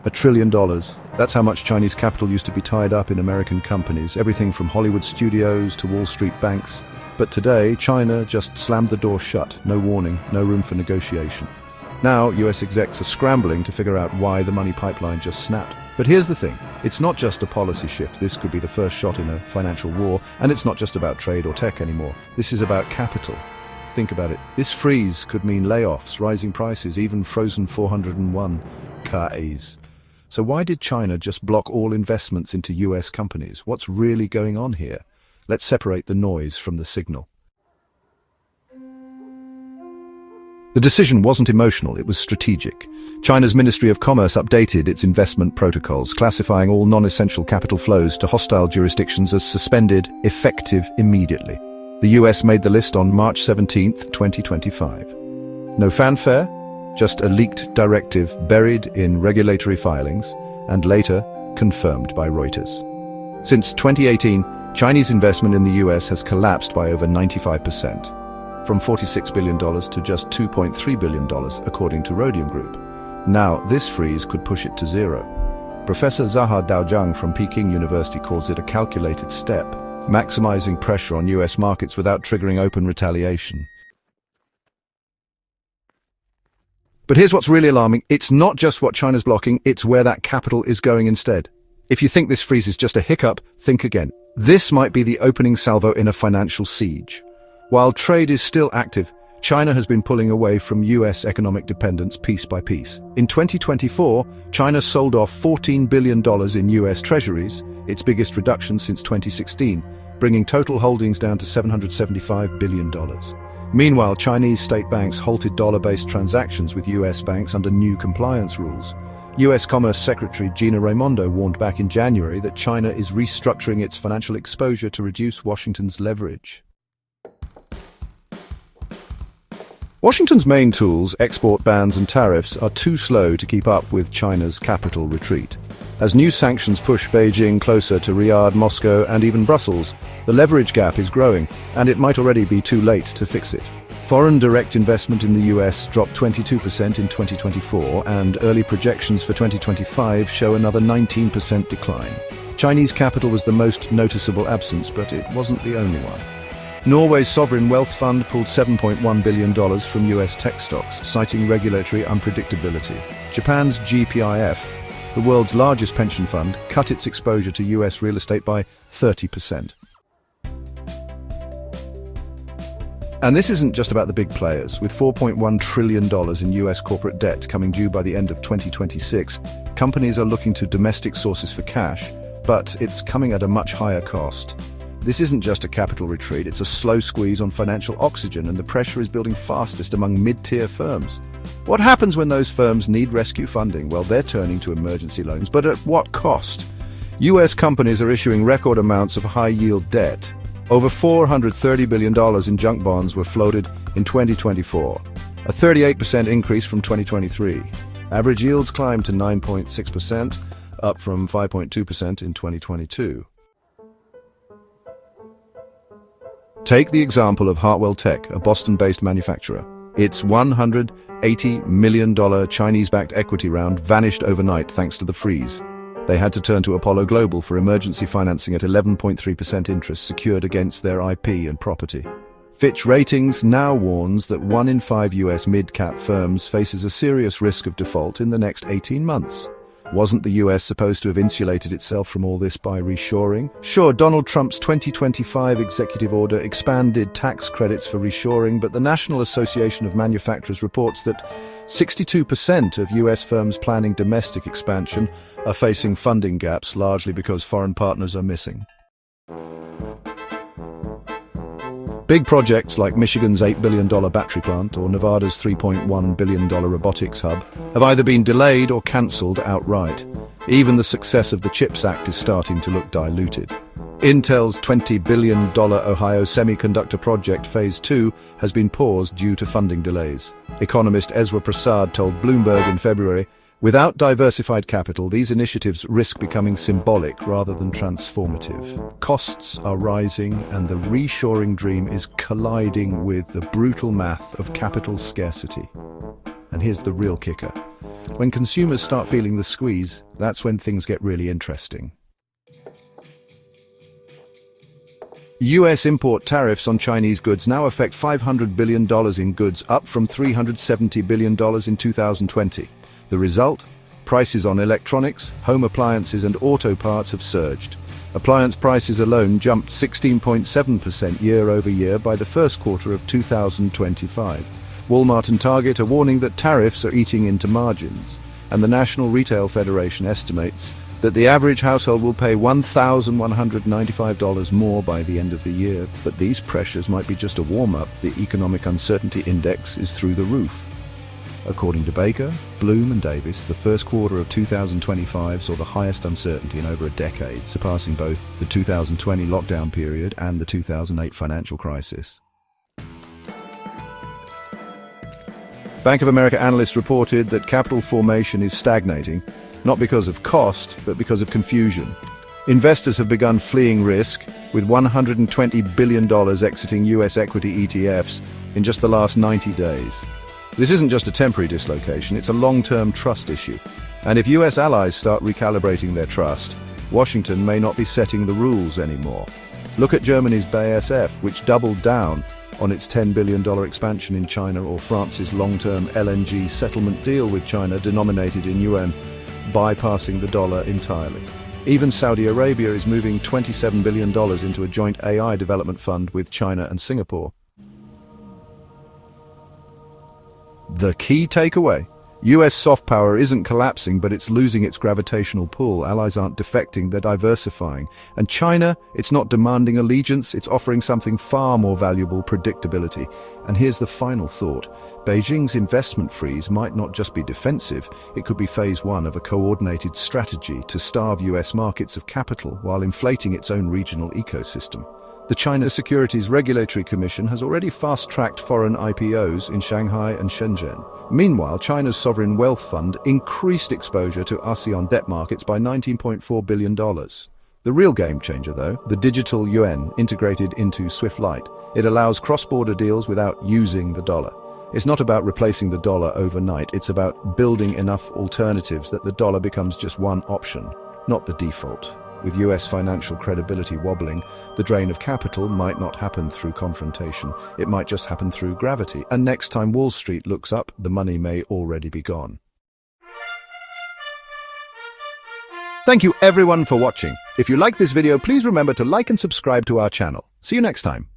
$1 trillion. That's how much Chinese capital used to be tied up in American companies, everything from Hollywood studios to Wall Street banks. But today, China just slammed the door shut, no warning, no room for negotiation. Now, US execs are scrambling to figure out why the money pipeline just snapped. But here's the thing, it's not just a policy shift. This could be the first shot in a financial war, and it's not just about trade or tech anymore. This is about capital. Think about it. This freeze could mean layoffs, rising prices, even frozen 401 KAs. So why did China just block all investments into US companies? What's really going on here? Let's separate the noise from the signal. The decision wasn't emotional, it was strategic. China's Ministry of Commerce updated its investment protocols, classifying all non-essential capital flows to hostile jurisdictions as suspended, effective immediately. The US made the list on March 17, 2025. No fanfare, just a leaked directive buried in regulatory filings and later confirmed by Reuters. Since 2018, Chinese investment in the US has collapsed by over 95%. From $46 billion to just $2.3 billion, according to Rhodium Group. Now, this freeze could push it to zero. Professor Zaha Daojiang from Peking University calls it a calculated step, maximizing pressure on US markets without triggering open retaliation. But here's what's really alarming. It's not just what China's blocking, it's where that capital is going instead. If you think this freeze is just a hiccup, think again. This might be the opening salvo in a financial siege. While trade is still active, China has been pulling away from US economic dependence piece by piece. In 2024, China sold off $14 billion in US treasuries, its biggest reduction since 2016, bringing total holdings down to $775 billion. Meanwhile, Chinese state banks halted dollar-based transactions with US banks under new compliance rules. US Commerce Secretary Gina Raimondo warned back in January that China is restructuring its financial exposure to reduce Washington's leverage. Washington's main tools, export bans and tariffs, are too slow to keep up with China's capital retreat. As new sanctions push Beijing closer to Riyadh, Moscow, and even Brussels, the leverage gap is growing, and it might already be too late to fix it. Foreign direct investment in the US dropped 22% in 2024, and early projections for 2025 show another 19% decline. Chinese capital was the most noticeable absence, but it wasn't the only one. Norway's sovereign wealth fund pulled $7.1 billion from US tech stocks, citing regulatory unpredictability. Japan's GPIF, the world's largest pension fund, cut its exposure to US real estate by 30%. And this isn't just about the big players. With $4.1 trillion in US corporate debt coming due by the end of 2026, companies are looking to domestic sources for cash, but it's coming at a much higher cost. This isn't just a capital retreat, it's a slow squeeze on financial oxygen, and the pressure is building fastest among mid-tier firms. What happens when those firms need rescue funding? Well, they're turning to emergency loans, but at what cost? US companies are issuing record amounts of high-yield debt. Over $430 billion in junk bonds were floated in 2024, a 38% increase from 2023. Average yields climbed to 9.6%, up from 5.2% in 2022. Take the example of Hartwell Tech, a Boston-based manufacturer. Its $180 million Chinese-backed equity round vanished overnight thanks to the freeze. They had to turn to Apollo Global for emergency financing at 11.3% interest secured against their IP and property. Fitch Ratings now warns that 1 in 5 US mid-cap firms faces a serious risk of default in the next 18 months. Wasn't the US supposed to have insulated itself from all this by reshoring? Sure, Donald Trump's 2025 executive order expanded tax credits for reshoring, but the National Association of Manufacturers reports that 62% of US firms planning domestic expansion are facing funding gaps, largely because foreign partners are missing. Big projects like Michigan's $8 billion battery plant or Nevada's $3.1 billion robotics hub have either been delayed or cancelled outright. Even the success of the CHIPS Act is starting to look diluted. Intel's $20 billion Ohio Semiconductor Project Phase 2 has been paused due to funding delays. Economist Ezra Prasad told Bloomberg in February, without diversified capital, these initiatives risk becoming symbolic rather than transformative. Costs are rising, and the reshoring dream is colliding with the brutal math of capital scarcity. And here's the real kicker. When consumers start feeling the squeeze, that's when things get really interesting. US import tariffs on Chinese goods now affect $500 billion in goods, up from $370 billion in 2020. The result? Prices on electronics, home appliances and auto parts have surged. Appliance prices alone jumped 16.7% year-over-year by the first quarter of 2025. Walmart and Target are warning that tariffs are eating into margins, and the National Retail Federation estimates that the average household will pay $1,195 more by the end of the year. But these pressures might be just a warm-up. The economic uncertainty index is through the roof. According to Baker, Bloom and Davis, the first quarter of 2025 saw the highest uncertainty in over a decade, surpassing both the 2020 lockdown period and the 2008 financial crisis. Bank of America analysts reported that capital formation is stagnating, not because of cost, but because of confusion. Investors have begun fleeing risk, with $120 billion exiting US equity ETFs in just the last 90 days. This isn't just a temporary dislocation, it's a long-term trust issue. And if US allies start recalibrating their trust, Washington may not be setting the rules anymore. Look at Germany's BASF, which doubled down on its $10 billion expansion in China, or France's long-term LNG settlement deal with China denominated in Yuan, bypassing the dollar entirely. Even Saudi Arabia is moving $27 billion into a joint AI development fund with China and Singapore. The key takeaway: US soft power isn't collapsing, but it's losing its gravitational pull. Allies aren't defecting, they're diversifying. And China, it's not demanding allegiance, it's offering something far more valuable: predictability. And here's the final thought: Beijing's investment freeze might not just be defensive, it could be phase one of a coordinated strategy to starve US markets of capital while inflating its own regional ecosystem. The China Securities Regulatory Commission has already fast-tracked foreign IPOs in Shanghai and Shenzhen. Meanwhile, China's sovereign wealth fund increased exposure to ASEAN debt markets by $19.4 billion. The real game changer, though, the digital yuan integrated into SWIFT Lite. It allows cross-border deals without using the dollar. It's not about replacing the dollar overnight, it's about building enough alternatives that the dollar becomes just one option, not the default. With US financial credibility wobbling, the drain of capital might not happen through confrontation, it might just happen through gravity. And next time Wall Street looks up, the money may already be gone. Thank you everyone for watching. If you like this video, please remember to like and subscribe to our channel. See you next time.